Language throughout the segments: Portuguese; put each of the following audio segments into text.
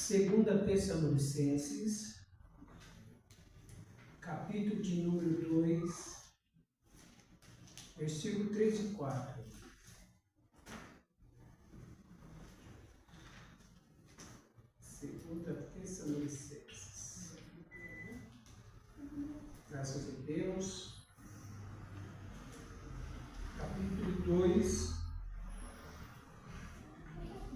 Segunda Tessalonicenses, capítulo de número 2, versículo 3 e 4. Segunda Tessalonicenses. Graças a Deus. Capítulo 2,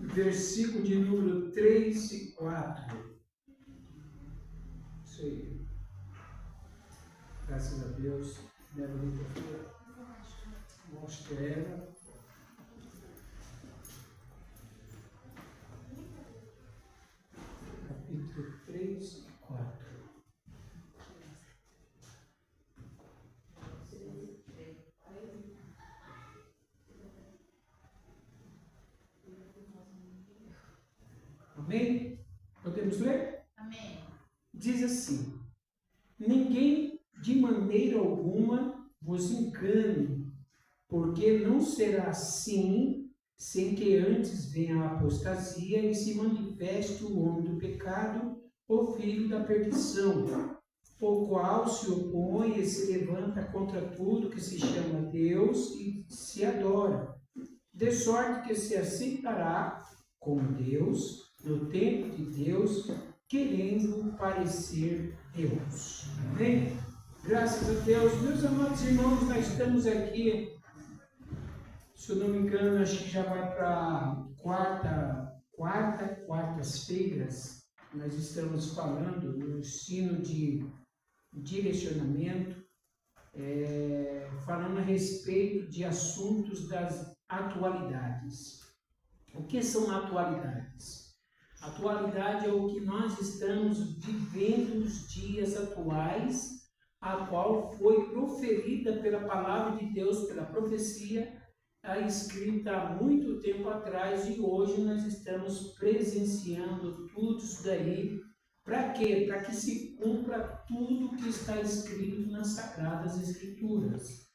versículo de número 3 e 4. Isso aí. Graças a Deus. Minha bonita filha. Mostra ela. Capítulo 3 e 4. Amém? Podemos ler? Amém. Diz assim: ninguém de maneira alguma vos engane, porque não será assim, sem que antes venha a apostasia e se manifeste o homem do pecado, o filho da perdição, o qual se opõe e se levanta contra tudo que se chama Deus e se adora, de sorte que se aceitará como Deus, no tempo de Deus, querendo parecer Deus. Amém? Graças a Deus. Meus amados irmãos, nós estamos aqui, se eu não me engano, acho que já vai para quartas-feiras, nós estamos falando no ensino de direcionamento, falando a respeito de assuntos das atualidades. O que são atualidades? Atualidade é o que nós estamos vivendo nos dias atuais, a qual foi proferida pela palavra de Deus, pela profecia, escrita há muito tempo atrás, e hoje nós estamos presenciando tudo isso daí. Para quê? Para que se cumpra tudo que está escrito nas Sagradas Escrituras.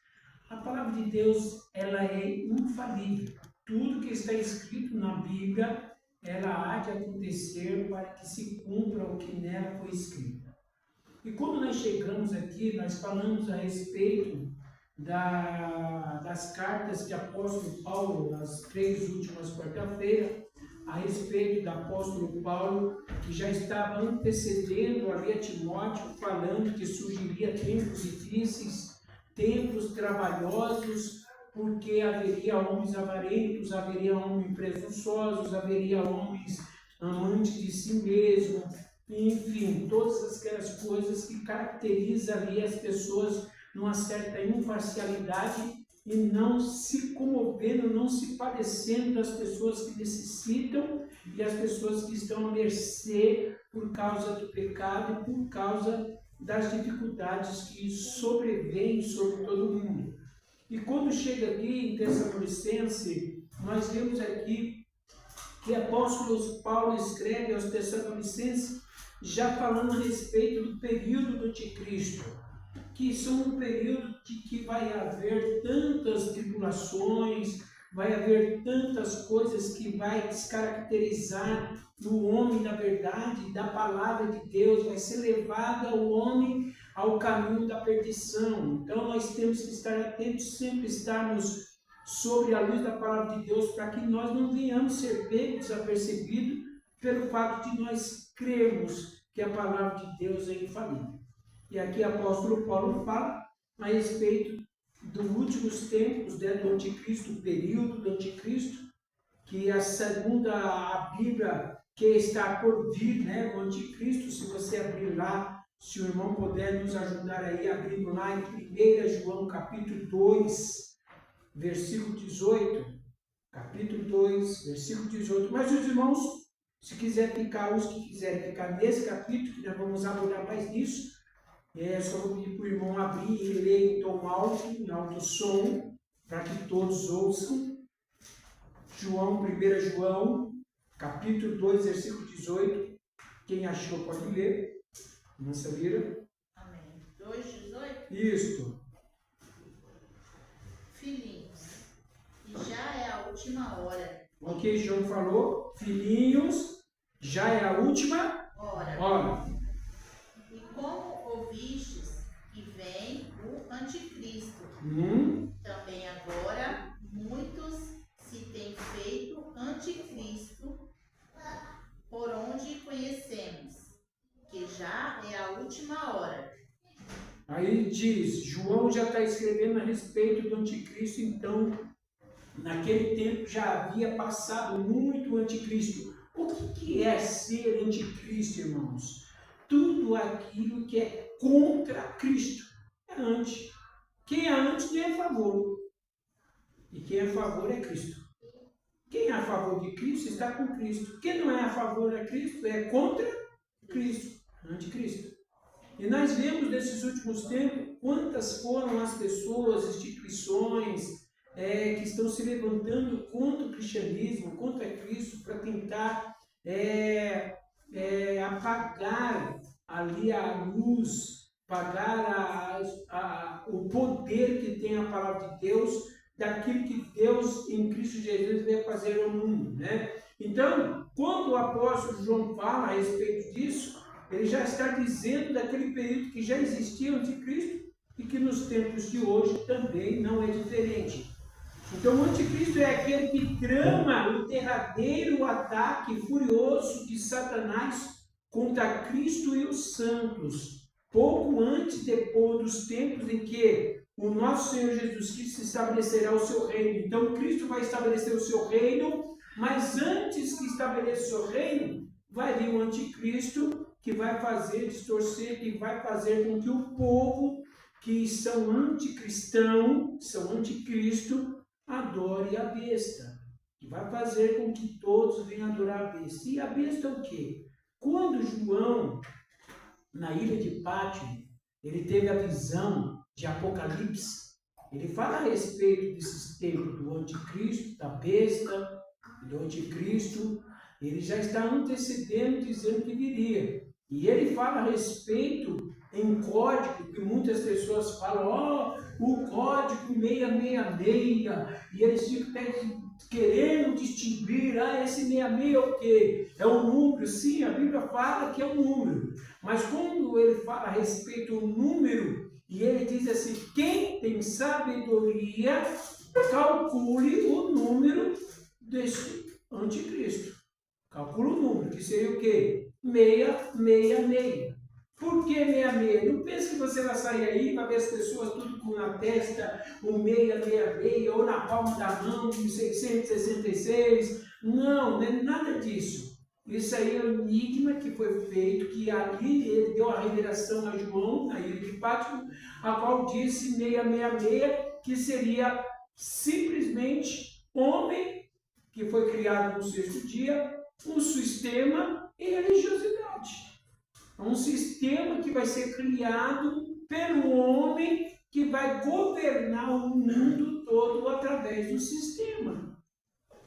A palavra de Deus, ela é infalível. Tudo que está escrito na Bíblia, ela há de acontecer para que se cumpra o que nela foi escrito. E quando nós chegamos aqui, nós falamos a respeito das cartas de apóstolo Paulo, nas 3 últimas quarta-feiras, a respeito do apóstolo Paulo, que já estava antecedendo ali a Timóteo, falando que surgiria tempos difíceis, tempos trabalhosos, porque haveria homens avarentos, haveria homens presunçosos, haveria homens amantes de si mesmo, enfim, todas aquelas coisas que caracterizam ali as pessoas numa certa imparcialidade e não se comovendo, não se padecendo das pessoas que necessitam e as pessoas que estão à mercê por causa do pecado e por causa das dificuldades que sobrevêm sobre todo mundo. E quando chega aqui em Tessalonicenses, nós vemos aqui que apóstolo Paulo escreve aos Tessalonicenses já falando a respeito do período do anticristo, que são um período de que vai haver tantas tribulações, vai haver tantas coisas que vai descaracterizar no homem da verdade, da palavra de Deus, vai ser levado o homem ao caminho da perdição. Então nós temos que estar atentos, sempre estarmos sobre a luz da palavra de Deus, para que nós não venhamos ser pegos desapercebidos pelo fato de nós crermos que a palavra de Deus é infalível. E aqui o apóstolo Paulo fala a respeito dos últimos tempos, do anticristo, o período do anticristo, que segundo a Bíblia, que está por vir, o anticristo. Se você abrir lá, se o irmão puder nos ajudar aí, abrindo lá em 1 João capítulo 2, versículo 18, capítulo 2, versículo 18, mas os irmãos, se quiser ficar, os que quiserem ficar nesse capítulo, que nós vamos abordar mais nisso, só vou pedir para o irmão abrir e ler em tom alto, em alto som, para que todos ouçam. 1 João, capítulo 2, versículo 18. Quem achou pode ler. Nossa Lira. Amém. 2:18? Isto. Filhinhos, e já é a última hora. Ok, João falou. Filhinhos, já é a última hora. E como ouvistes que vem o anticristo, também agora muitos se têm feito anticristo, por onde conhecemos que já é a última hora. Aí diz, João já está escrevendo a respeito do anticristo, então, naquele tempo já havia passado muito o anticristo. O que é ser anticristo, irmãos? Tudo aquilo que é contra Cristo é anti. Quem é anti não é a favor. E quem é a favor é Cristo. Quem é a favor de Cristo está com Cristo. Quem não é a favor de Cristo é contra Cristo, anticristo. E nós vemos nesses últimos tempos quantas foram as pessoas, instituições que estão se levantando contra o cristianismo, contra Cristo, para tentar apagar ali a luz, apagar o poder que tem a palavra de Deus, daquilo que Deus em Cristo Jesus vai fazer ao mundo, né? Então, quando o apóstolo João fala a respeito disso, ele já está dizendo daquele período que já existia o anticristo e que nos tempos de hoje também não é diferente. Então, o anticristo é aquele que trama o derradeiro ataque furioso de Satanás contra Cristo e os santos, pouco antes depois dos tempos em que o nosso Senhor Jesus Cristo estabelecerá o seu reino. Então, Cristo vai estabelecer o seu reino, mas antes que estabeleça o seu reino, vai vir o anticristo, que vai fazer distorcer, que vai fazer com que o povo que são anticristãos, são anticristo, adore a besta. Que vai fazer com que todos venham adorar a besta. E a besta é o quê? Quando João, na ilha de Pátimo, ele teve a visão de Apocalipse, ele fala a respeito desses tempos do anticristo, da besta, do anticristo. Ele já está antecedendo, dizendo que viria. E ele fala a respeito em código, que muitas pessoas falam, o código 666, e eles ficam querendo distinguir, esse 66 é o quê? É um número. Sim, a Bíblia fala que é um número. Mas quando ele fala a respeito do número, e ele diz assim, quem tem sabedoria, calcule o número deste anticristo. Calcula o número, que seria o quê? 666. Por que 66? Não pense que você vai sair aí, vai ver as pessoas tudo com na testa, um 666, ou na palma da mão, 666. Não, não é nada disso. Isso aí é um enigma que foi feito, que ali ele deu a revelação a João, na ilha de Pátimo, a qual disse 666, que seria simplesmente homem, que foi criado no sexto dia, um sistema e religiosidade. Um sistema que vai ser criado pelo homem que vai governar o mundo todo através do sistema.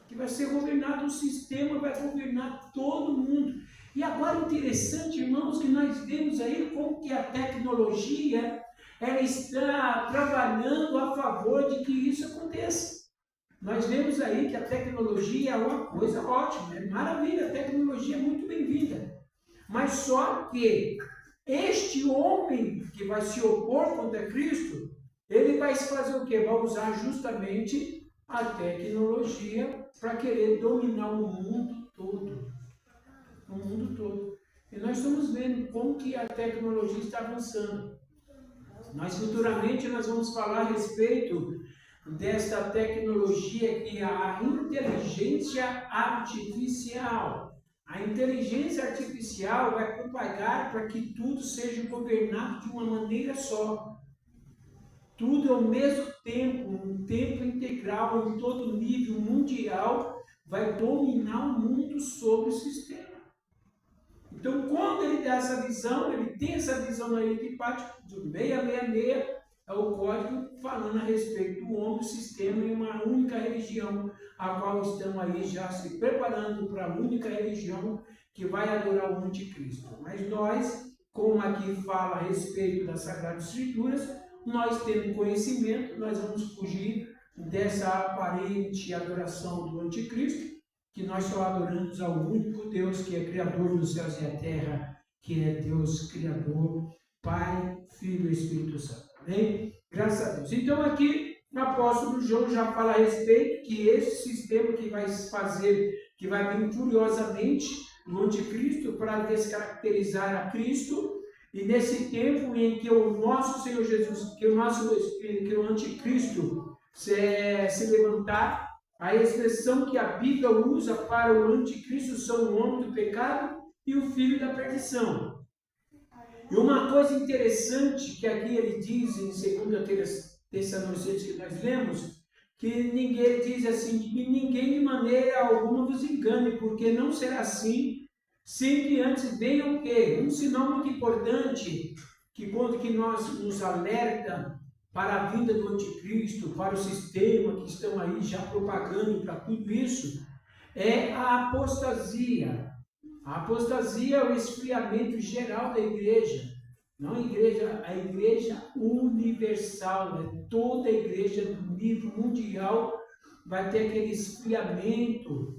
Que vai ser governado o sistema, vai governar todo mundo. E agora interessante, irmãos, que nós vemos aí como que a tecnologia ela está trabalhando a favor de que isso aconteça. Nós vemos aí que a tecnologia é uma coisa ótima, é maravilha, a tecnologia é muito bem-vinda. Mas só que este homem que vai se opor contra Cristo, ele vai fazer o quê? Vai usar justamente a tecnologia para querer dominar o mundo todo. O mundo todo. E nós estamos vendo como que a tecnologia está avançando. Mas futuramente nós vamos falar a respeito desta tecnologia que é a inteligência artificial. A inteligência artificial vai propagar para que tudo seja governado de uma maneira só. Tudo ao mesmo tempo, um tempo integral, em todo nível mundial, vai dominar o mundo sobre o sistema. Então, quando ele dá essa visão, ele tem essa visão aí de parte do 666, é o código falando a respeito do homem, do sistema e uma única religião, a qual estão aí já se preparando para a única religião que vai adorar o anticristo. Mas nós, como aqui fala a respeito das Sagradas Escrituras, nós tendo conhecimento, nós vamos fugir dessa aparente adoração do anticristo, que nós só adoramos ao único Deus que é Criador dos céus e da terra, que é Deus Criador, Pai, Filho e Espírito Santo. Amém? Graças a Deus. Então aqui o apóstolo João já fala a respeito que esse sistema que vai fazer, que vai vir furiosamente no anticristo para descaracterizar a Cristo, e nesse tempo em que o nosso Senhor Jesus, que o anticristo se levantar, a expressão que a Bíblia usa para o anticristo são o homem do pecado e o filho da perdição. E uma coisa interessante que aqui ele diz em 2 Tessalonicenses que nós lemos, que ele diz assim, que ninguém de maneira alguma vos engane, porque não será assim, sem que antes venha o quê? Um sinal muito importante, que quando que nos alerta para a vinda do anticristo, para o sistema que estão aí já propagando para tudo isso, é a apostasia. A apostasia é o esfriamento geral da igreja. Não a igreja universal, né? Toda a igreja do nível mundial vai ter aquele esfriamento,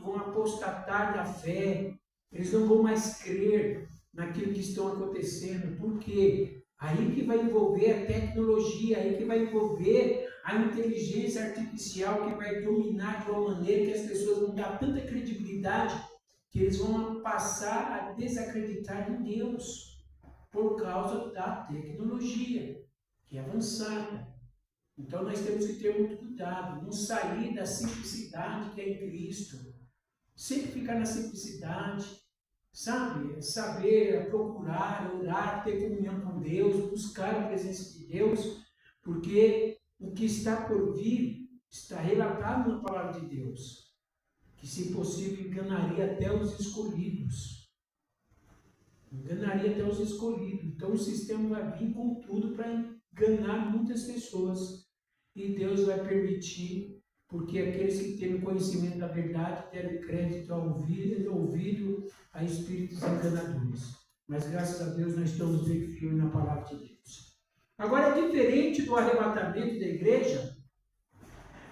vão apostatar da fé, eles não vão mais crer naquilo que estão acontecendo. Por quê? Aí que vai envolver a tecnologia, aí que vai envolver a inteligência artificial, que vai dominar de uma maneira que as pessoas vão dar tanta credibilidade que eles vão passar a desacreditar em Deus por causa da tecnologia, que é avançada. Então nós temos que ter muito cuidado, não sair da simplicidade que é em Cristo, sempre ficar na simplicidade, sabe? Saber procurar, orar, ter comunhão com Deus, buscar a presença de Deus, porque o que está por vir está relatado na palavra de Deus, que se possível enganaria até os escolhidos. Enganaria até os escolhidos. Então o sistema vai vir com tudo para enganar muitas pessoas. E Deus vai permitir, porque aqueles que têm o conhecimento da verdade deram crédito ao ouvido a espíritos enganadores. Mas graças a Deus nós estamos bem firmes na palavra de Deus. Agora, diferente do arrebatamento da igreja,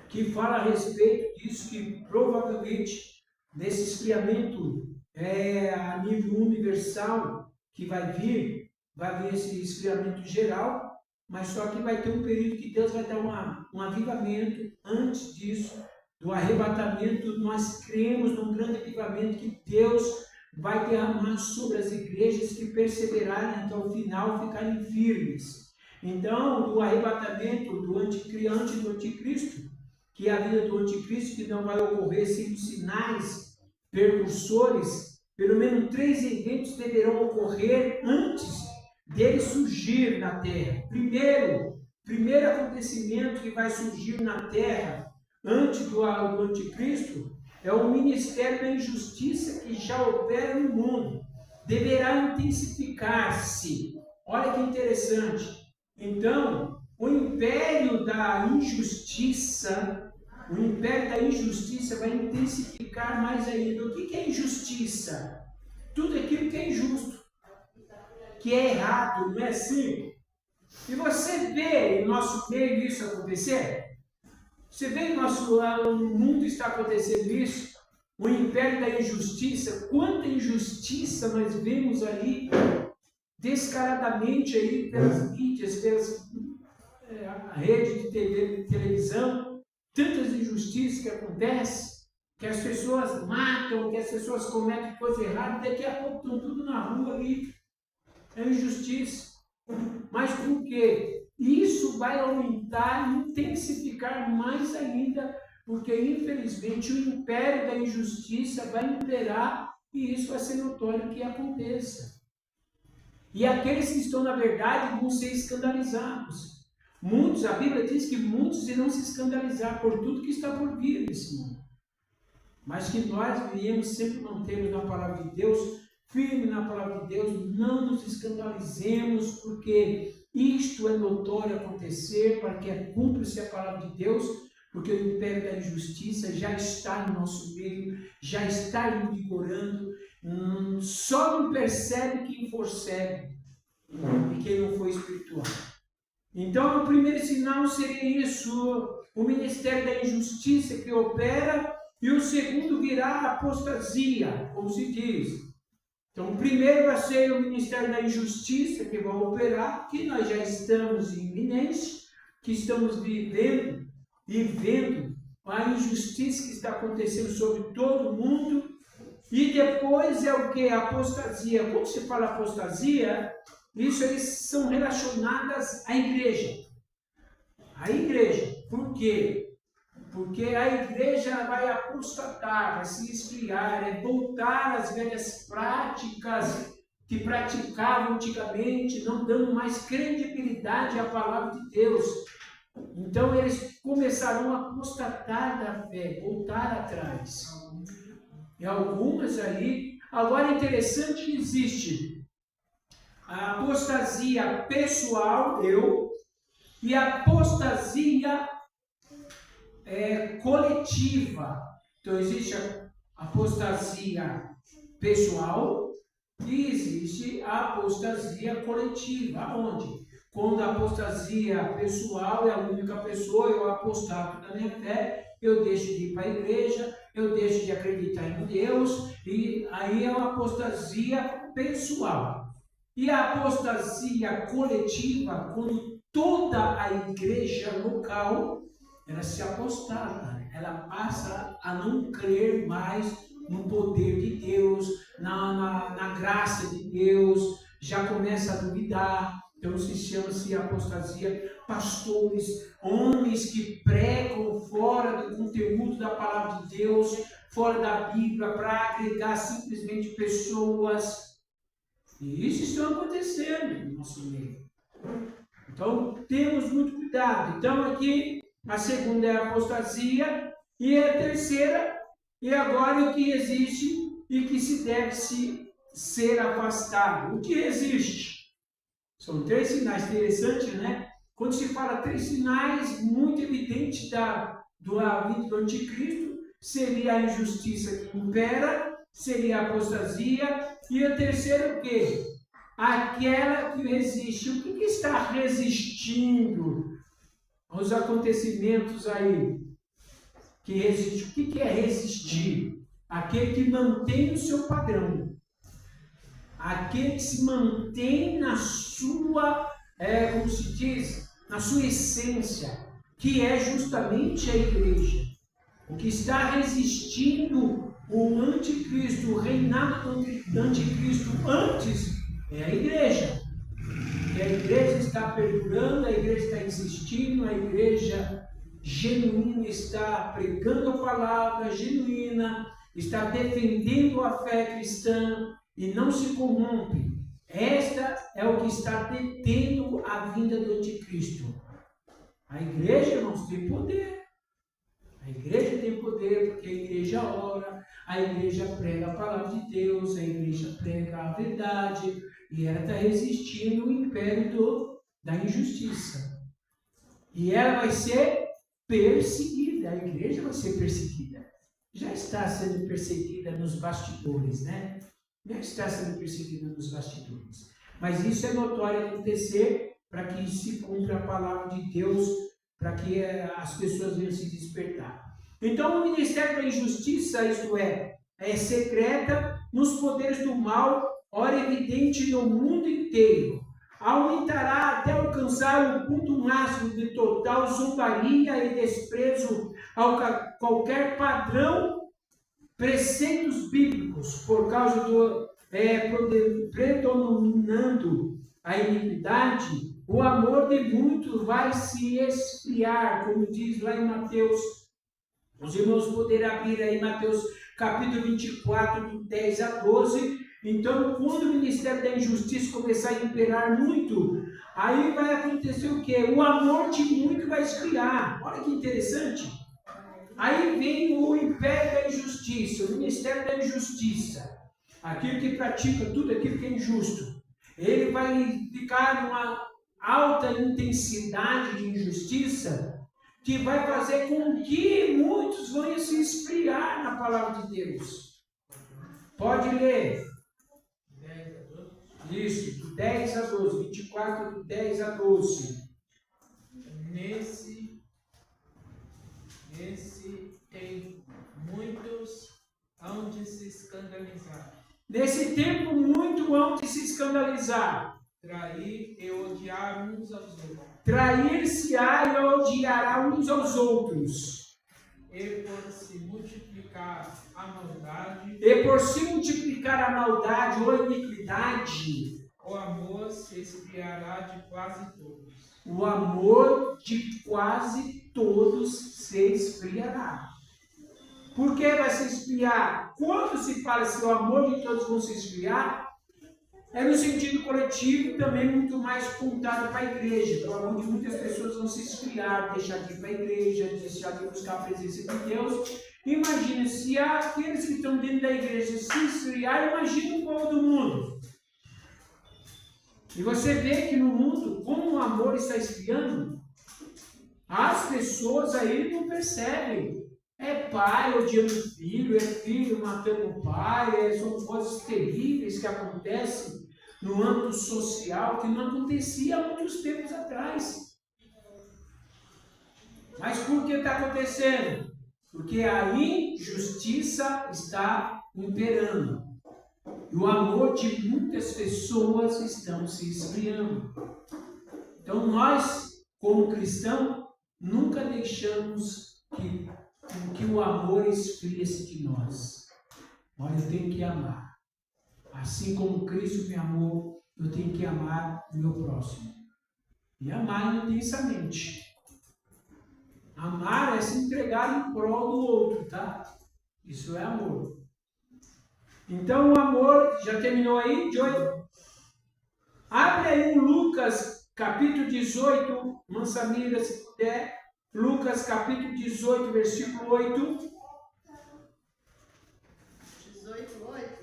que fala a respeito disso, que provavelmente nesse esfriamento a nível universal que vai vir esse esfriamento geral, mas só que vai ter um período que Deus vai dar um avivamento antes disso, do arrebatamento. Nós cremos num grande avivamento que Deus vai derramar sobre as igrejas que perseverarem até o final, ficarem firmes. Então, do arrebatamento do anticristo, que é a vida do anticristo, que não vai ocorrer sem os sinais precursores, pelo menos 3 eventos deverão ocorrer antes dele surgir na terra. Primeiro acontecimento que vai surgir na terra antes do anticristo é o ministério da injustiça que já opera no mundo. Deverá intensificar-se. Olha que interessante. Então, o império da injustiça vai intensificar mais ainda. O que é injustiça? Tudo aquilo que é injusto, que é errado, não é assim? E você vê em nosso meio isso acontecer? Você vê no mundo está acontecendo isso? O império da injustiça, quanta injustiça nós vemos aí, descaradamente aí pelas mídias, pelas rede de televisão, tantas injustiças que acontecem, que as pessoas matam, que as pessoas cometem coisa errada, e daqui a pouco estão tudo na rua ali. É injustiça. Mas por quê? Isso vai aumentar e intensificar mais ainda, porque infelizmente o império da injustiça vai imperar e isso vai ser notório que aconteça. E aqueles que estão na verdade vão ser escandalizados. Muitos, a Bíblia diz que muitos irão se escandalizar por tudo que está por vir nesse mundo. Mas que nós viemos sempre mantermos na palavra de Deus, firme na palavra de Deus, não nos escandalizemos, porque isto é notório acontecer, para que cumpra-se a palavra de Deus, porque o império da injustiça já está em nosso meio, já está invigorando, só não percebe quem for cego e quem não for espiritual. Então, o primeiro sinal seria isso, o ministério da injustiça que opera e o segundo virá a apostasia, como se diz. Então, o primeiro vai ser o Ministério da Injustiça, que vai operar, que nós já estamos em iminência, que estamos vivendo e vendo a injustiça que está acontecendo sobre todo mundo. E depois é o que? A apostasia. Quando se fala apostasia, isso eles são relacionadas à igreja. A igreja. Por quê? Porque a igreja vai apostatar, vai se esfriar, é voltar às velhas práticas que praticavam antigamente, não dando mais credibilidade à palavra de Deus. Então eles começarão a apostatar da fé, voltar atrás. E algumas aí, agora é interessante que existe a apostasia pessoal, e a apostasia coletiva. Então existe a apostasia pessoal e existe a apostasia coletiva. Onde? Quando a apostasia pessoal é a única pessoa, eu apostato da minha fé, eu deixo de ir para a igreja, eu deixo de acreditar em Deus, e aí é uma apostasia pessoal. E a apostasia coletiva, quando toda a igreja local ela se apostata, ela passa a não crer mais no poder de Deus, na graça de Deus, já começa a duvidar. Então se chama-se apostasia. Pastores, homens que pregam fora do conteúdo da palavra de Deus, fora da Bíblia, para agregar simplesmente pessoas. E isso está acontecendo no nosso meio. Então temos muito cuidado. Então aqui a segunda é a apostasia, e a terceira, e agora o que existe e que se deve ser afastado. O que existe? São 3 sinais. Interessante, né? Quando se fala 3 sinais muito evidentes da vida do anticristo, seria a injustiça que impera, seria a apostasia, e a terceira o quê? Aquela que resiste. O que está resistindo aos acontecimentos aí? Que resiste. O que é resistir? Aquele que mantém o seu padrão. Aquele que se mantém na sua, como se diz, na sua essência, que é justamente a igreja. O que está resistindo o anticristo, o reinado do anticristo antes, é a igreja. E a igreja está perdurando, a igreja está existindo, a igreja genuína está pregando a palavra genuína, está defendendo a fé cristã e não se corrompe. Esta é o que está detendo a vinda do anticristo. A igreja, irmãos, tem poder. A igreja tem poder porque a igreja ora, a igreja prega a palavra de Deus, a igreja prega a verdade, e ela está resistindo ao império da injustiça. E ela vai ser perseguida, a igreja vai ser perseguida. Já está sendo perseguida nos bastidores, né? Já está sendo perseguida nos bastidores. Mas isso é notório acontecer para que se cumpra a palavra de Deus, para que as pessoas venham se despertar. Então, o ministério da injustiça, isto é secreta nos poderes do mal, ora evidente no mundo inteiro, aumentará até alcançar o ponto máximo de total zombaria e desprezo a qualquer padrão, preceitos bíblicos, por causa do predominando a iniquidade. O amor de muitos vai se esfriar, como diz lá em Mateus. Os irmãos poderão abrir aí Mateus capítulo 24, do 10 a 12. Então, quando o ministério da injustiça começar a imperar muito, aí vai acontecer o quê? O amor de muito vai esfriar. Olha que interessante. Aí vem o império da injustiça, o ministério da injustiça. Aquele que pratica tudo aquilo que é injusto. Ele vai ficar numa alta intensidade de injustiça, que vai fazer com que muitos venham se esfriar na palavra de Deus. Pode ler. Isso, do 10 a 12, 24, do 10 a 12. Nesse tem muito Nesse tempo muito hão de se escandalizar. Trair e odiar uns aos outros. Trair-se-á e odiará uns aos outros. E por se multiplicar a maldade. E por se multiplicar a maldade ou a iniquidade. O amor se esfriará de quase todos. O amor de quase todos se esfriará. Por que vai se esfriar? Quando se fala assim, o amor de todos vão se esfriar, é no sentido coletivo também muito mais contado para a igreja. O amor de muitas pessoas vão se esfriar, deixar de ir para a igreja, deixar de buscar a presença de Deus. Imagina, se aqueles que estão dentro da igreja se esfriar, imagina o povo do mundo. E você vê que no mundo, como o amor está esfriando, as pessoas aí não percebem. É pai odiando filho, é filho matando o pai, são coisas terríveis que acontecem no âmbito social, que não acontecia há muitos tempos atrás. Mas por que está acontecendo? Porque a injustiça está imperando. E o amor de muitas pessoas estão se esfriando. Então nós, como cristãos, nunca deixamos que o amor esfrie-se de nós. Olha, eu tenho que amar. Assim como Cristo me amou, eu tenho que amar o meu próximo. E amar intensamente. Amar é se entregar em prol do outro, tá? Isso é amor. Então o amor, já terminou aí, Joey? Abre aí um Lucas, capítulo 18, Mansamira, se puder. Lucas capítulo 18, versículo 8.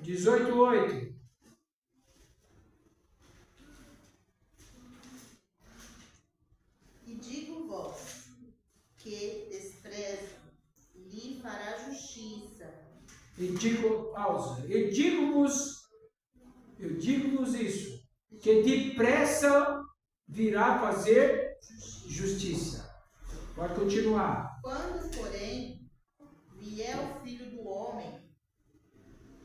18, 8. E digo-vos que desprezam, lhe fará justiça. E digo-vos isso, que depressa virá fazer justiça. Pode continuar. Quando, porém, vier o Filho do Homem,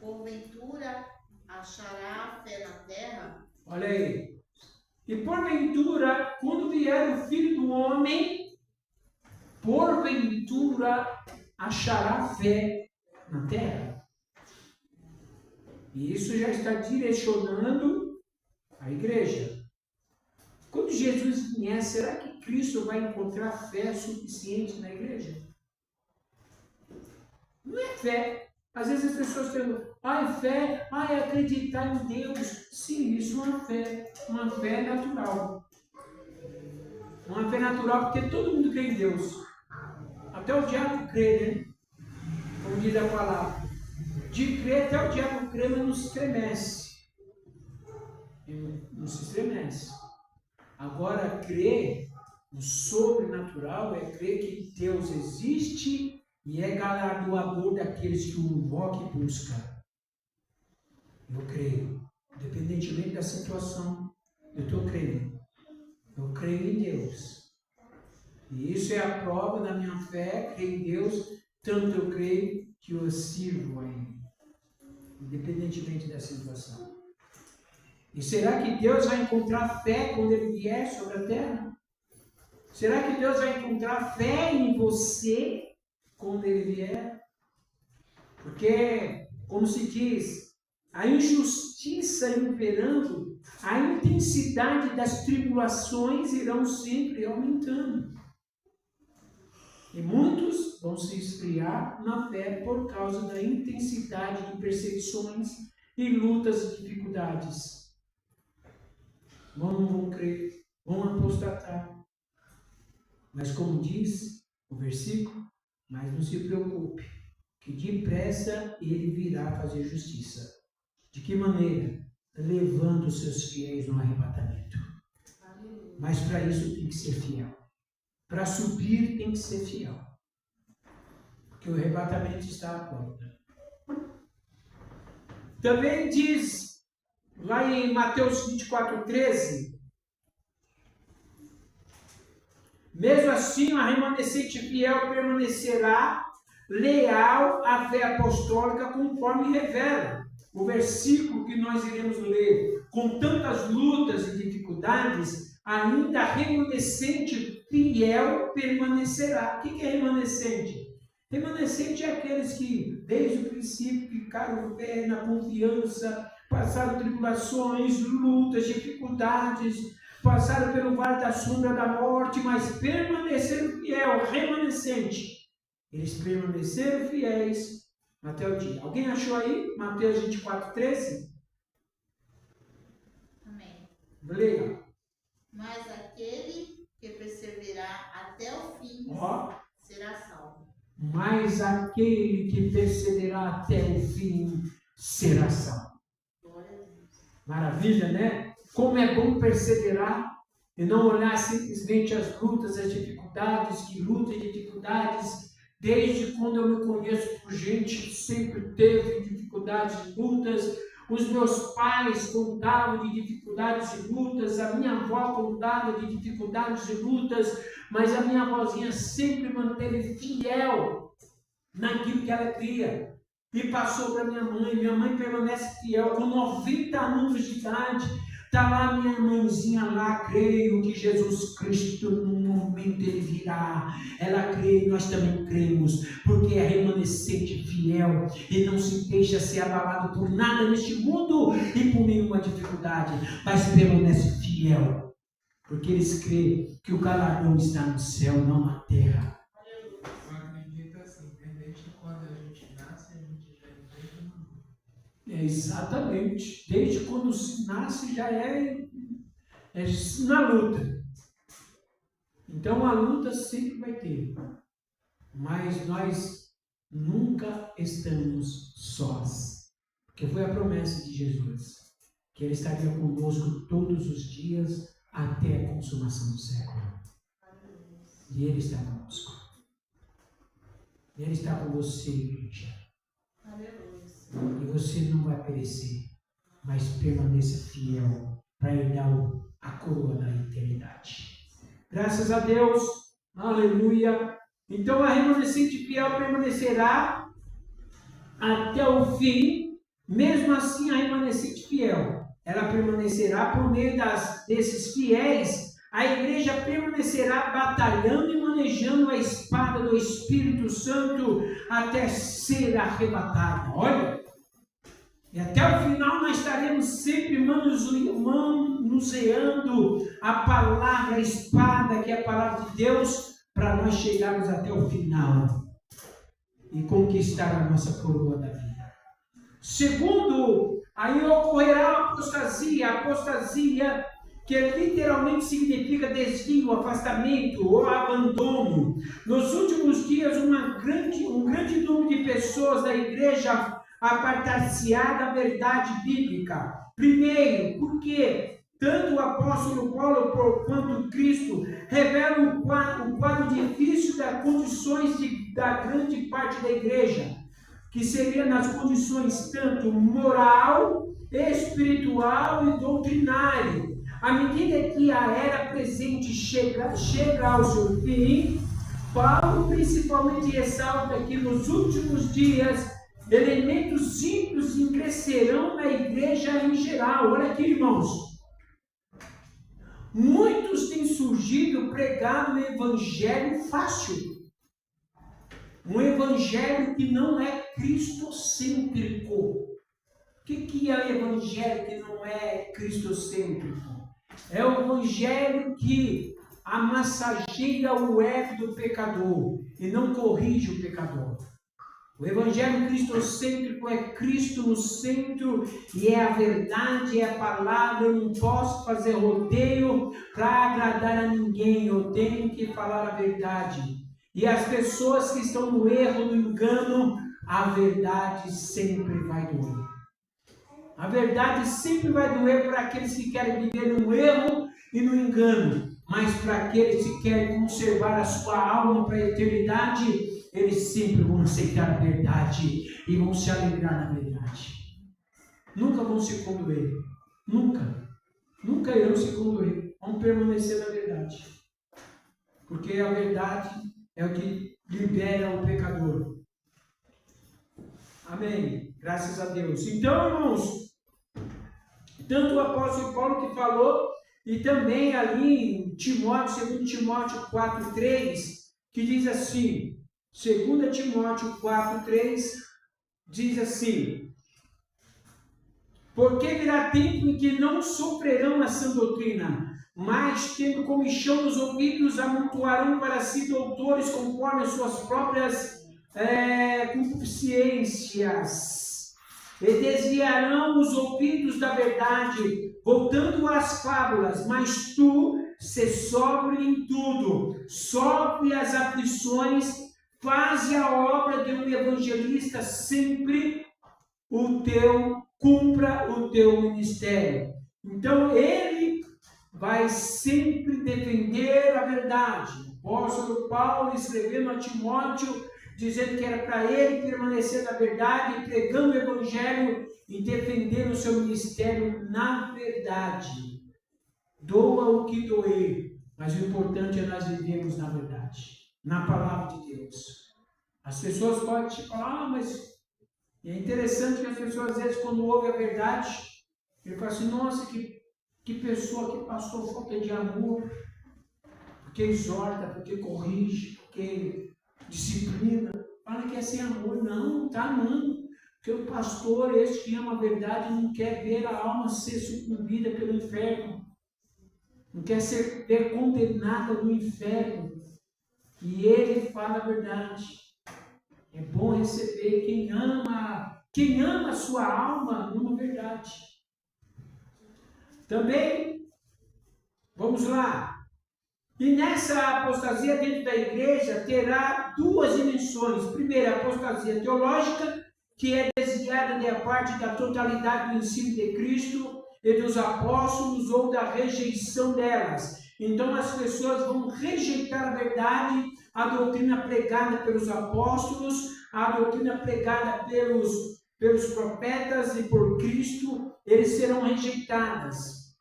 porventura achará fé na terra? Olha aí. E porventura, quando vier o Filho do Homem, porventura achará fé na terra? E isso já está direcionando a igreja. Quando Jesus vier, será que Cristo vai encontrar fé suficiente na igreja? Não é fé. Às vezes as pessoas perguntam, fé, é acreditar em Deus. Sim, isso é uma fé natural. Uma fé natural porque todo mundo crê em Deus. Até o diabo crê, né? Como diz a palavra. De crer, até o diabo crê, mas não se estremece. Não se estremece. Agora, crer no sobrenatural é crer que Deus existe e é galardoador daqueles que o invocam e buscam. Eu creio. Independentemente da situação, eu estou crendo. Eu creio em Deus. E isso é a prova da minha fé, creio em Deus, tanto eu creio que eu sirvo a Ele. Independentemente da situação. E será que Deus vai encontrar fé quando Ele vier sobre a terra? Será que Deus vai encontrar fé em você quando Ele vier? Porque, como se diz, a injustiça imperando, a intensidade das tribulações irão sempre aumentando. E muitos vão se esfriar na fé por causa da intensidade de perseguições e lutas e dificuldades. Não vão crer, vão apostatar. Mas como diz o versículo, mas não se preocupe, que depressa ele virá fazer justiça. De que maneira? Levando os seus fiéis no arrebatamento. Mas para isso tem que ser fiel. Para subir tem que ser fiel. Porque o arrebatamento está à porta. Também diz lá em Mateus 24:13, mesmo assim, a remanescente fiel permanecerá leal à fé apostólica conforme revela. o versículo que nós iremos ler, com tantas lutas e dificuldades, ainda remanescente fiel permanecerá. O que é remanescente? Remanescente é aqueles que, desde o princípio, ficaram fé na confiança, passaram tribulações, lutas, dificuldades, passaram pelo vale da sombra da morte, mas permaneceram fiel, remanescente. Eles permaneceram fiéis até o dia. Alguém achou aí? Mateus 24, 13? Amém. Legal. Mas aquele que perseverar até o fim será salvo. Mas aquele que perseverar até o fim será salvo. Glória a Deus. Maravilha, né? Como é bom perseverar e não olhar simplesmente as lutas, as dificuldades, que luta e dificuldades. Desde quando eu me conheço por gente, sempre teve dificuldades e lutas. Os meus pais contavam de dificuldades e lutas, a minha avó contava de dificuldades e lutas, mas a minha avózinha sempre manteve fiel naquilo que ela cria. E passou para minha mãe permanece fiel, com 90 anos de idade, está lá minha mãezinha lá, creio que Jesus Cristo, num momento ele virá, ela crê, nós também cremos, porque é remanescente fiel, e não se deixa ser abalado por nada neste mundo, e por nenhuma dificuldade, mas permanece fiel, porque eles creem que o galardão está no céu, não na terra. Eu acredito assim, desde quando a gente nasce, a gente já enfrenta no mundo. Exatamente. Desde quando se nasce já é na luta. Então a luta sempre vai ter. Mas nós nunca estamos sós. Porque foi a promessa de Jesus. Que Ele estaria conosco todos os dias até a consumação do século. E Ele está conosco. Ele está com você, igreja. E você não vai perecer, mas permaneça fiel para herdar a coroa da eternidade. Graças a Deus, aleluia. Então a remanescente fiel permanecerá até o fim. Mesmo assim, a remanescente fiel, ela permanecerá por meio desses fiéis. A igreja permanecerá batalhando e manejando a espada do Espírito Santo até ser arrebatada. Olha, e até o final nós estaremos sempre manuseando a palavra, a espada, que é a palavra de Deus, para nós chegarmos até o final e conquistar a nossa coroa da vida. Segundo, aí ocorrerá a apostasia, que literalmente significa desvio, afastamento ou abandono. Nos últimos dias, um grande número de pessoas da igreja apartar-se-á da verdade bíblica. Primeiro, porque tanto o apóstolo Paulo quanto Cristo revelam o quadro difícil das condições da grande parte da igreja, que seria nas condições tanto moral, espiritual e doutrinário. À medida que a era presente chega ao seu fim, Paulo principalmente ressalta que nos últimos dias elementos ímpios crescerão na igreja em geral. Olha aqui, irmãos. Muitos têm surgido pregando um evangelho fácil. Um evangelho que não é cristocêntrico. O que é o evangelho que não é cristocêntrico? É o evangelho que amassageia o ego do pecador e não corrige o pecador. O evangelho cristocêntrico é Cristo no centro e é a verdade, é a palavra. Eu não posso fazer rodeio para agradar a ninguém, eu tenho que falar a verdade. E as pessoas que estão no erro, no engano, a verdade sempre vai doer. A verdade sempre vai doer para aqueles que querem viver no erro e no engano. Mas para aqueles que querem conservar a sua alma para a eternidade, eles sempre vão aceitar a verdade e vão se alegrar na verdade. Nunca vão se condoer. Nunca irão se condoer. Vão permanecer na verdade. Porque a verdade é o que libera o pecador. Amém. Graças a Deus. Então, irmãos, tanto o apóstolo Paulo que falou, e também ali em Timóteo, 2 Timóteo 4,3, que diz assim, 2 Timóteo 4,3, diz assim, porque virá tempo em que não sofrerão a sã doutrina, mas, tendo comichão nos ouvidos, amontoarão para si doutores conforme as suas próprias concupiscências, e desviarão os ouvidos da verdade, voltando às fábulas. Mas tu, se sóbrio em tudo, sofre as aflições, faze a obra de um evangelista sempre, cumpra o teu ministério. Então, ele vai sempre defender a verdade. O apóstolo Paulo escrevendo a Timóteo, dizendo que era para ele permanecer na verdade, pregando o evangelho e defender o seu ministério na verdade. Doa o que doer, mas o importante é nós vivermos na verdade, na palavra de Deus. As pessoas podem te falar, mas é interessante que as pessoas, às vezes, quando ouvem a verdade, ele fala assim, nossa, que pessoa que passou falta de amor, porque exorta, porque corrige, porque disciplina. Fala que é sem amor. Não, está amando. Porque o pastor, esse que ama a verdade, não quer ver a alma ser sucumbida pelo inferno. Não quer ser condenada no inferno. E ele fala a verdade. É bom receber quem ama a sua alma numa verdade. Também, vamos lá. E nessa apostasia dentro da igreja terá duas dimensões. Primeiro, a apostasia teológica, que é desviada da parte da totalidade do ensino de Cristo e dos apóstolos ou da rejeição delas. Então as pessoas vão rejeitar a verdade, a doutrina pregada pelos apóstolos, a doutrina pregada pelos profetas e por Cristo, eles serão rejeitadas.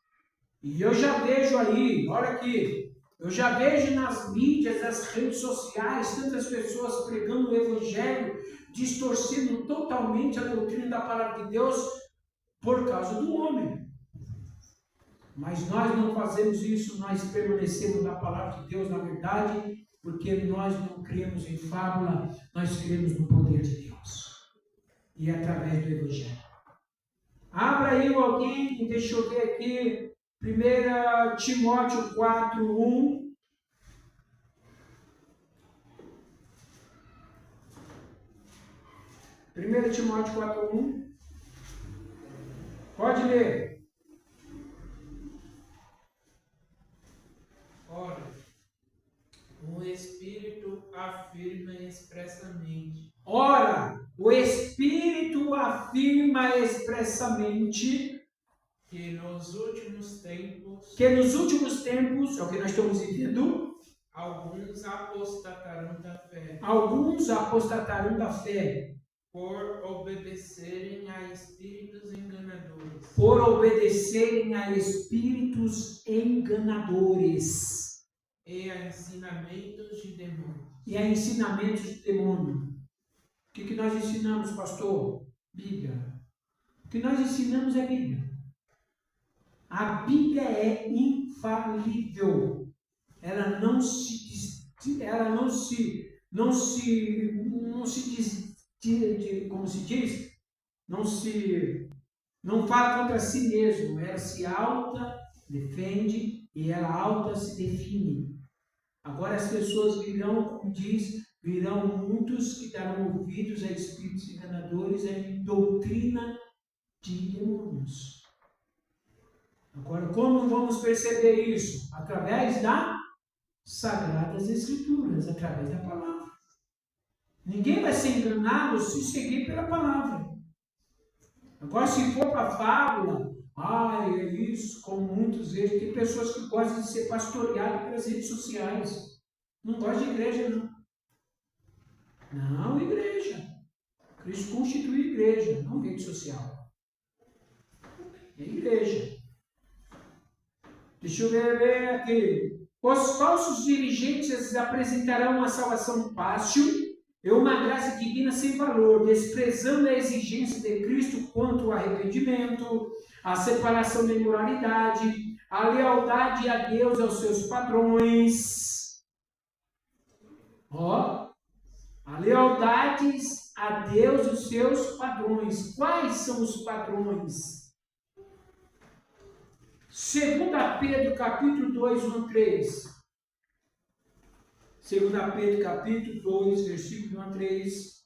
E eu já vejo aí, olha aqui, eu já vejo nas mídias, nas redes sociais, tantas pessoas pregando o evangelho, distorcendo totalmente a doutrina da palavra de Deus por causa do homem. Mas nós não fazemos isso, nós permanecemos na palavra de Deus, na verdade, porque nós não cremos em fábula, nós cremos no poder de Deus. E através do evangelho. Abra aí alguém, deixa eu ver aqui, 1 Timóteo 4:1. Timóteo 4:1. Pode ler. Ora, o Espírito afirma expressamente. Ora, o Espírito afirma expressamente que nos últimos tempos, é o que nós estamos vivendo, alguns apostatarão da fé. Alguns apostatarão da fé. Por obedecerem a espíritos enganadores. Por obedecerem a espíritos enganadores. E a ensinamentos de demônios. E a ensinamentos de demônio. O que nós ensinamos, pastor? Bíblia. O que nós ensinamos é Bíblia. A Bíblia é infalível. Ela não se não fala contra si mesmo. Ela se auto-defende e ela auto-se define. Agora as pessoas virão, como diz, virão muitos que darão ouvidos a espíritos enganadores, a doutrina de demônios. Agora, como vamos perceber isso? Através das Sagradas Escrituras, através da palavra. Ninguém vai ser enganado se seguir pela palavra. Agora, se for para a fábula, é isso, como muitos vezes, tem pessoas que gostam de ser pastoreadas pelas redes sociais. Não gostam de igreja, não. Não, igreja. Cristo constitui igreja, não rede social. É igreja. Deixa eu ver aqui. Os falsos dirigentes apresentarão uma salvação fácil É uma graça divina sem valor, desprezando a exigência de Cristo quanto ao arrependimento, a separação da imoralidade, a lealdade a Deus e aos seus padrões. A lealdade a Deus e os seus padrões. Quais são os padrões? 2 Pedro, capítulo 2, 1 a 3. 2 Pedro, capítulo 2, versículo 1 a 3.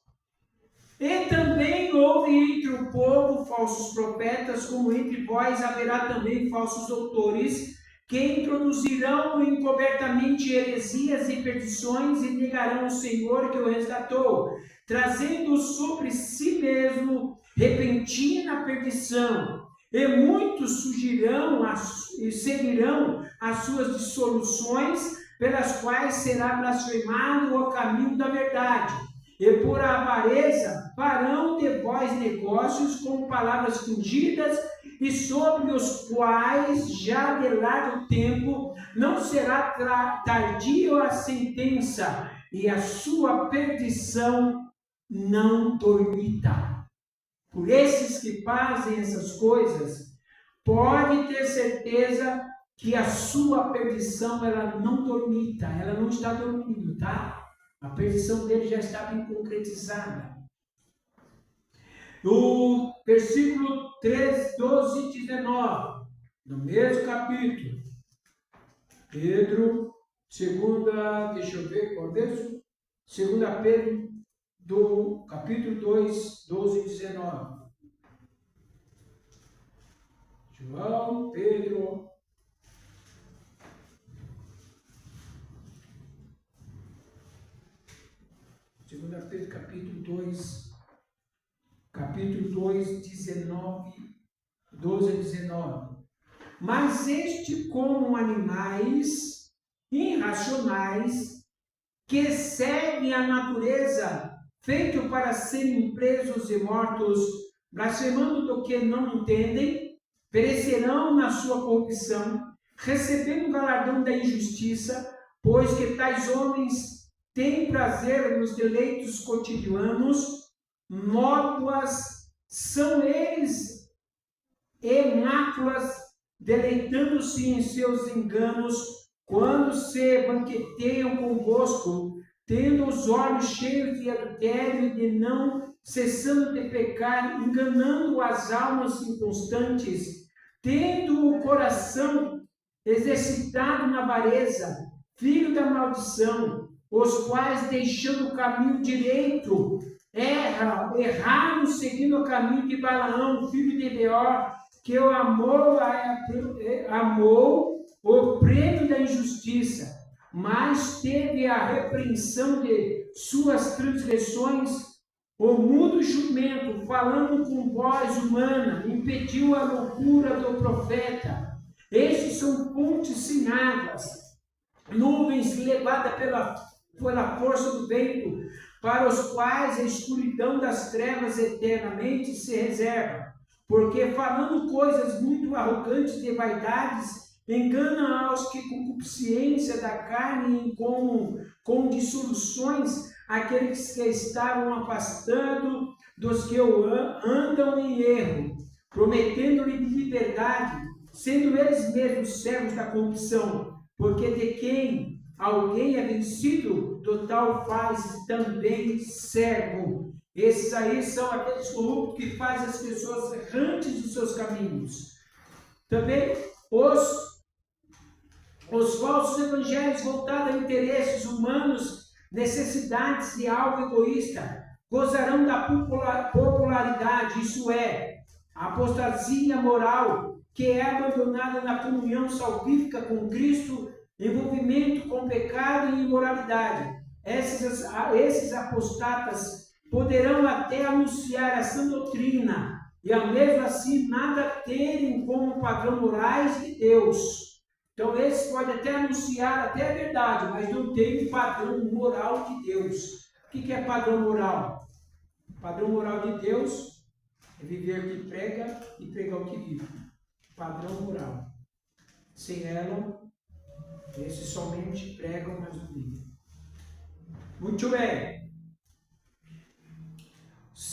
E também houve entre o povo falsos profetas, como entre vós haverá também falsos doutores, que introduzirão encobertamente heresias e perdições e negarão o Senhor que o resgatou, trazendo sobre si mesmo repentina perdição. E muitos surgirão e seguirão as suas dissoluções, pelas quais será blasfemado o caminho da verdade. E por avareza farão de vós negócios com palavras fingidas, e sobre os quais já de largo tempo não será tardio a sentença, e a sua perdição não dormita. Por esses que fazem essas coisas, pode ter certeza que a sua perdição ela não dormita, ela não está dormindo, tá? A perdição dele já está bem concretizada. No versículo 3, 12 e 19, no mesmo capítulo, Pedro, deixa eu ver qual é mesmo? 2 Pedro, do capítulo 2, 12 e 19. João, Pedro, Segunda Pedro, capítulo 2, 12 a 19. Mas como animais irracionais, que seguem a natureza, feito para serem presos e mortos, blasfemando do que não entendem, perecerão na sua corrupção, recebendo o galardão da injustiça, pois que tais homens têm prazer nos deleitos cotidianos, nódoas são eles e máculas, deleitando-se em seus enganos, quando se banqueteiam convosco, tendo os olhos cheios de adultério e de não cessando de pecar, enganando as almas inconstantes, tendo o coração exercitado na avareza, filho da maldição, os quais, deixando o caminho direito, erraram seguindo o caminho de Balaão, filho de Beor, que o amou o prêmio da injustiça, mas teve a repreensão de suas transgressões. O mudo jumento, falando com voz humana, impediu a loucura do profeta. Estes são fontes sem águas, nuvens levadas pela força do vento, para os quais a escuridão das trevas eternamente se reserva. Porque falando coisas muito arrogantes de vaidades, engana aos que com concupiscência da carne e com dissoluções aqueles que estavam afastando dos que andam em erro, prometendo-lhe liberdade, sendo eles mesmos servos da corrupção, porque de quem alguém é vencido, do tal faz também servo. Esses aí são aqueles corruptos que fazem as pessoas errantes dos seus caminhos. Também os falsos evangelhos voltados a interesses humanos, necessidades e algo egoísta, gozarão da popularidade, isso é, a apostasia moral, que é abandonada na comunhão salvífica com Cristo, envolvimento com pecado e imoralidade. Esses apostatas poderão até anunciar a sã doutrina, e ao mesmo assim nada terem como padrão morais de Deus. Então esses podem até anunciar até a verdade, mas não tem padrão moral de Deus. O que é padrão moral? O padrão moral de Deus é viver o que prega e pregar o que vive. Padrão moral. Sem ela, esses somente pregam, mas não vivem. Muito bem.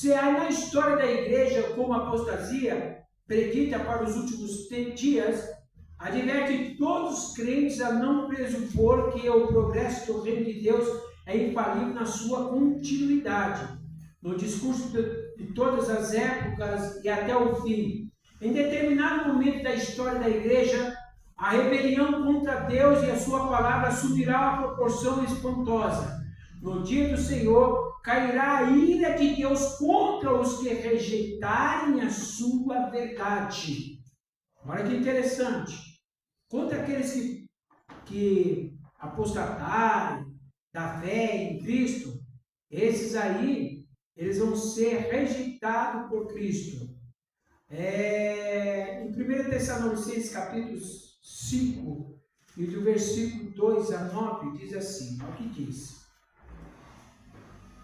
Se há na história da igreja como apostasia, predita para os últimos dias, adverte todos os crentes a não pressupor que o progresso do reino de Deus é infalível na sua continuidade, no discurso de todas as épocas e até o fim. Em determinado momento da história da igreja, a rebelião contra Deus e a sua palavra assumirá uma proporção espantosa. No dia do Senhor, cairá a ira de Deus contra os que rejeitarem a sua verdade. Olha que interessante. Contra aqueles que apostatarem da fé em Cristo, esses aí, eles vão ser rejeitados por Cristo. Em 1 Tessalonicenses capítulo 5, e do versículo 2 a 9, diz assim, olha o que diz.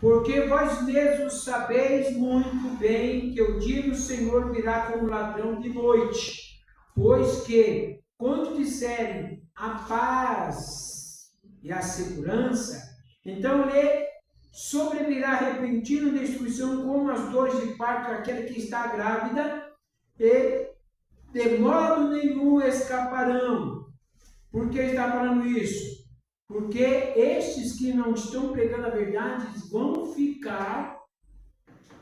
Porque vós mesmos sabeis muito bem que o dia do Senhor virá como ladrão de noite, pois que, quando disserem a paz e a segurança, então lhe sobrevirá repentina destruição como as dores de parto daquela que está grávida, e de modo nenhum escaparão. Por que está falando isso? Porque estes que não estão pregando a verdade vão ficar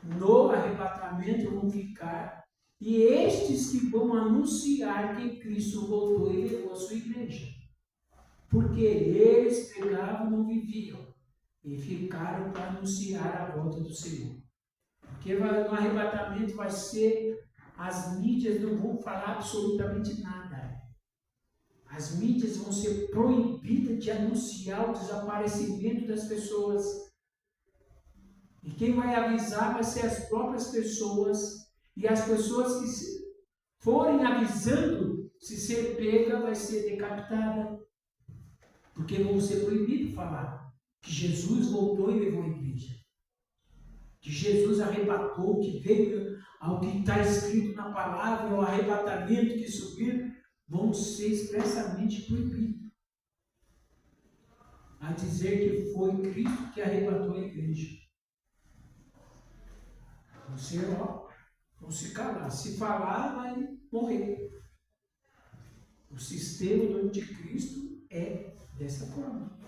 no arrebatamento, vão ficar, e estes que vão anunciar que Cristo voltou e levou a sua igreja. Porque eles pregavam e não viviam, e ficaram para anunciar a volta do Senhor. Porque no arrebatamento vai ser, as mídias não vão falar absolutamente nada. As mídias vão ser proibidas de anunciar o desaparecimento das pessoas. E quem vai avisar vai ser as próprias pessoas. E as pessoas que forem avisando, se ser pega, vai ser decapitada. Porque vão ser proibidos de falar que Jesus voltou e levou a igreja. Que Jesus arrebatou, que veio ao que está escrito na palavra, o arrebatamento que subiu, vão ser expressamente proibidos a dizer que foi Cristo que arrebatou a igreja. Vão se calar. Se falar, vai morrer. O sistema do anticristo é dessa forma.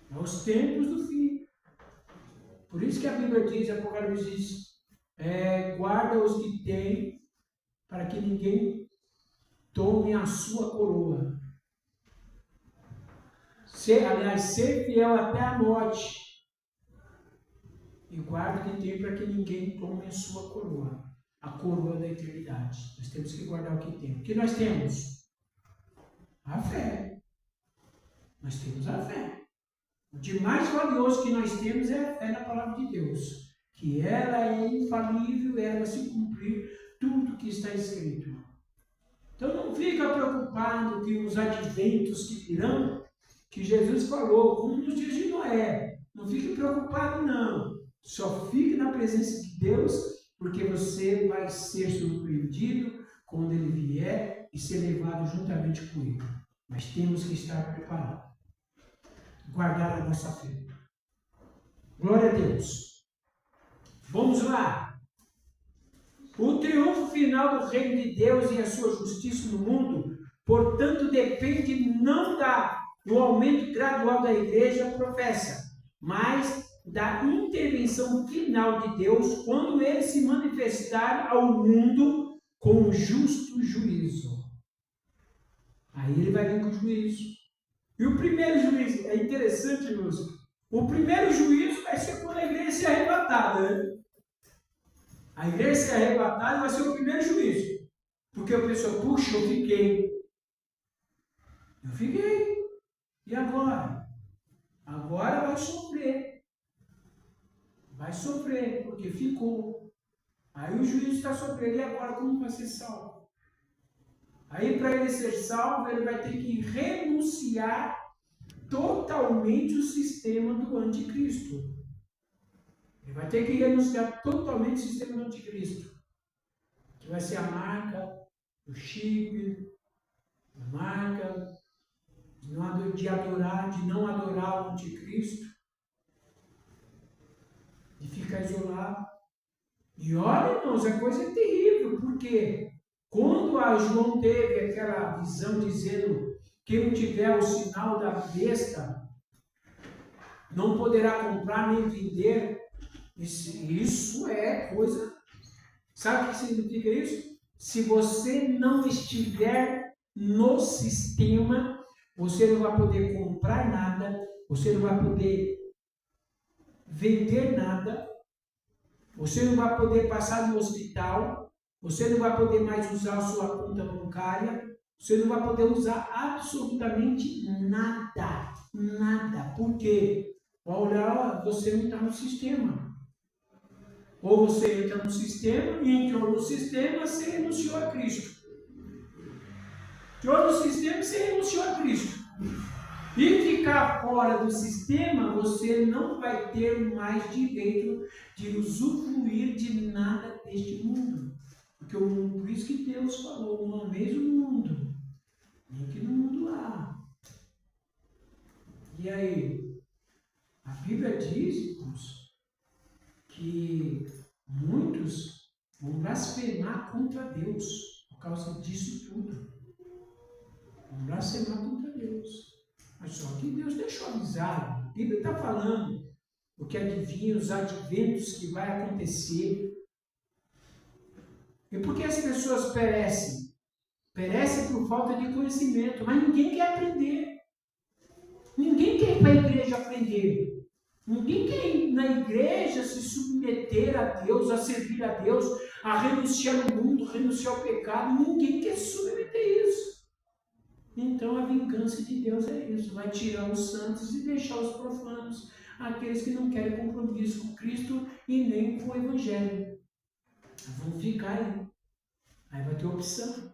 É os tempos do fim. Por isso que a Bíblia diz, Apocalipse diz, guarda os que têm, para que ninguém tome a sua coroa. Ser fiel até a morte. E guarda o que tem para que ninguém tome a sua coroa. A coroa da eternidade. Nós temos que guardar o que tem. O que nós temos? A fé. Nós temos a fé. O de mais valioso que nós temos é a fé na palavra de Deus. Que ela é infalível, ela vai se cumprir tudo que está escrito. Então não fica preocupado que os adventos que virão, que Jesus falou, como nos dias de Noé. Não fique preocupado, não. Só fique na presença de Deus, porque você vai ser surpreendido quando Ele vier e ser levado juntamente com Ele. Mas temos que estar preparados. Guardar a nossa fé. Glória a Deus. Vamos lá. O triunfo final do reino de Deus e a sua justiça no mundo, portanto, depende não do aumento gradual da igreja professa, mas da intervenção final de Deus quando Ele se manifestar ao mundo com justo juízo. Aí Ele vai vir com juízo. E o primeiro juízo, é interessante, irmãos, o primeiro juízo vai ser quando a igreja se arrebatada, né? A igreja se arrebatada vai ser o primeiro juízo. Porque a pessoa, puxa, eu fiquei. E agora? Agora vai sofrer. Vai sofrer, porque ficou. Aí o juízo está sobre ele, e agora como vai ser salvo? Aí para ele ser salvo, ele vai ter que renunciar totalmente o sistema do anticristo. Ele vai ter que renunciar totalmente o sistema do anticristo. Que vai ser a marca, o chip, a marca de não adorar o anticristo, de ficar isolado. E olha, irmãos, a coisa é terrível, porque quando a João teve aquela visão dizendo que quem não tiver o sinal da besta não poderá comprar nem vender, isso é coisa. Sabe o que significa isso? Se você não estiver no sistema, você não vai poder comprar nada, você não vai poder vender nada, você não vai poder passar no hospital, você não vai poder mais usar a sua conta bancária, você não vai poder usar absolutamente nada, nada. Por quê? Olha, você não está no sistema. Ou você entra no sistema e entrou no sistema, você renunciou a Cristo. Entrou no sistema, você renunciou a Cristo. E ficar fora do sistema, você não vai ter mais direito de usufruir de nada deste mundo. Porque por isso que Deus falou, uma vez o mundo, nem que no mundo há. E aí? A Bíblia diz, irmãos, que muitos vão blasfemar contra Deus por causa disso tudo. Vão blasfemar contra Deus. Mas só que Deus deixou avisado. A Bíblia está falando o que adivinha, os adventos que vai acontecer. E por que as pessoas perecem? Perecem por falta de conhecimento, mas ninguém quer aprender. Ninguém quer ir para a igreja aprender. Ninguém quer ir na igreja se submeter a Deus, a servir a Deus, a renunciar ao mundo, renunciar ao pecado. Ninguém quer se submeter a isso. Então a vingança de Deus é isso. Vai tirar os santos e deixar os profanos, aqueles que não querem compromisso com Cristo e nem com o Evangelho. Vão ficar aí. Aí vai ter opção.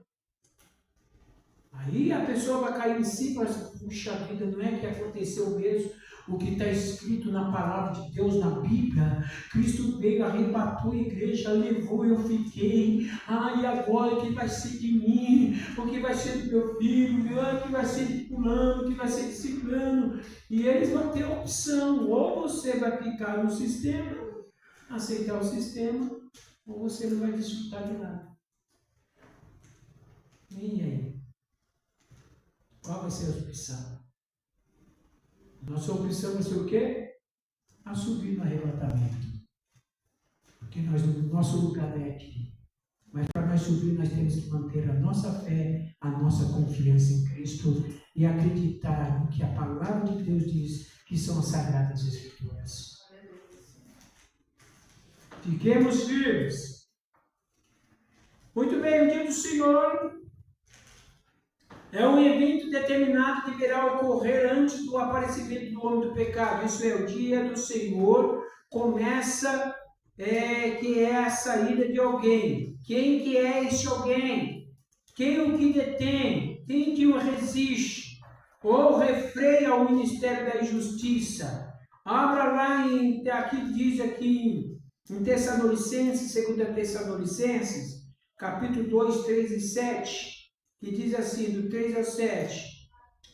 Aí a pessoa vai cair em si e fala assim, puxa vida, não é que aconteceu mesmo o que está escrito na palavra de Deus, na Bíblia? Cristo veio, arrebatou a igreja, levou, eu fiquei. E agora o que vai ser de mim? O que vai ser do meu filho? O que vai ser de fulano? O que vai ser de ciclano? E eles vão ter a opção, ou você vai ficar no sistema, aceitar o sistema, ou você não vai desfrutar de nada. E aí? Qual vai ser a opção? Nossa opção vai ser o quê? A subir no arrebatamento. Porque o nosso lugar é aqui. Mas para nós subir, nós temos que manter a nossa fé, a nossa confiança em Cristo e acreditar no que a palavra de Deus diz, que são as Sagradas Escrituras. Fiquemos firmes. Muito bem, o dia do Senhor é um evento determinado que deverá ocorrer antes do aparecimento do homem do pecado. Isso é, o dia do Senhor começa, que é a saída de alguém. Quem que é esse alguém? Quem o que detém? Quem que o resiste? Ou refreia o ministério da injustiça? Abra lá, aqui diz aqui em Tessalonicenses, 2 Tessalonicenses, capítulo 2, 3 e 7. Que diz assim, do 3 ao 7,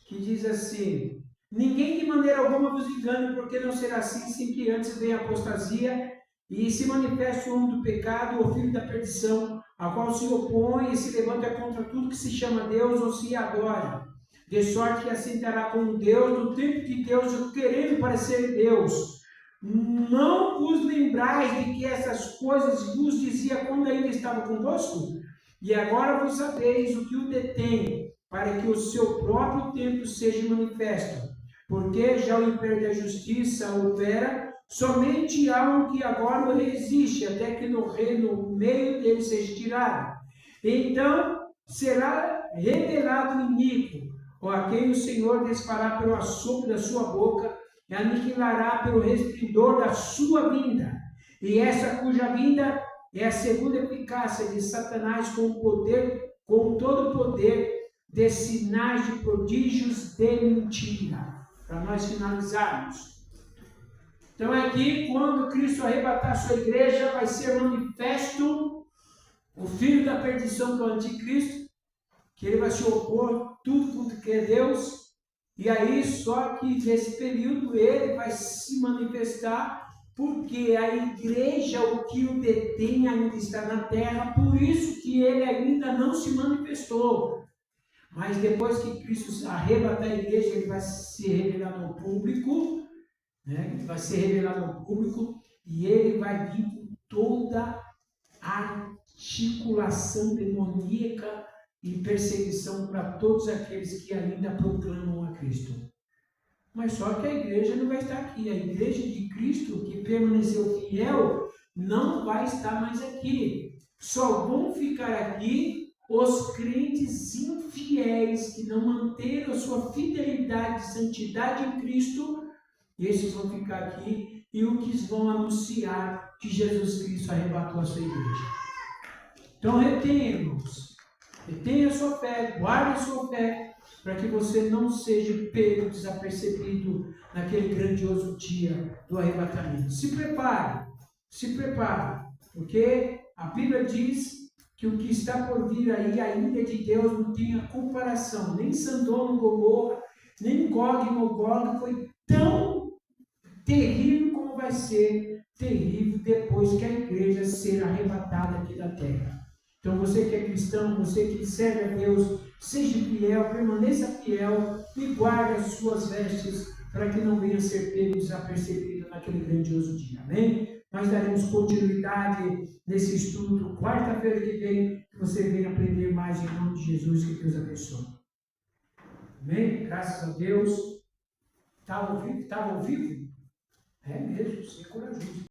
que diz assim, ninguém de maneira alguma vos engane, porque não será assim, sem que antes venha a apostasia e se manifeste o homem do pecado, o filho da perdição, a qual se opõe e se levanta contra tudo que se chama Deus ou se adora, de sorte que assentará como Deus, no tempo de Deus, querendo parecer Deus. Não vos lembrais de que essas coisas vos dizia quando ainda estava convosco? E agora vos sabeis o que o detém, para que o seu próprio tempo seja manifesto. Porque já o império da justiça opera, somente há um que agora o resiste, até que no meio dele seja tirado. Então será revelado o iníquo, a quem o Senhor desfará pelo assopro da sua boca, e aniquilará pelo resplendor da sua vinda. E essa cuja vinda é a segunda eficácia de Satanás com todo o poder de sinais de prodígios de mentira. Para nós finalizarmos. Então aqui, quando Cristo arrebatar a sua igreja, vai ser manifesto o filho da perdição, que é o anticristo, que ele vai se opor tudo contra que é Deus. E aí, só que nesse período, ele vai se manifestar porque a igreja, o que o detém, ainda está na terra, por isso que ele ainda não se manifestou. Mas depois que Cristo arrebatar a igreja, ele vai ser revelado ao público, né? Ele vai ser revelado ao público e ele vai vir com toda a articulação demoníaca e perseguição para todos aqueles que ainda proclamam a Cristo. Mas só que a igreja não vai estar aqui. A igreja de Cristo, que permaneceu fiel, não vai estar mais aqui. Só vão ficar aqui os crentes infiéis que não manteram a sua fidelidade e santidade em Cristo. Esses vão ficar aqui e os que vão anunciar que Jesus Cristo arrebatou a sua igreja. Então retenha, irmãos. Retenha a sua fé, guarde a sua fé, para que você não seja pego, desapercebido naquele grandioso dia do arrebatamento. Se prepare, porque a Bíblia diz que o que está por vir aí, a ira de Deus, não tem comparação. Nem Sodoma e Gomorra, nem Gog e Magog foi tão terrível como vai ser terrível depois que a igreja ser arrebatada aqui da terra. Então você que é cristão, você que serve a Deus, seja fiel, permaneça fiel e guarde as suas vestes para que não venha a ser pego desapercebido naquele grandioso dia. Amém? Nós daremos continuidade nesse estudo quarta-feira que vem, que você venha aprender mais em nome de Jesus, que Deus abençoe. Amém? Graças a Deus. Estava ao vivo? É mesmo, ser corajoso.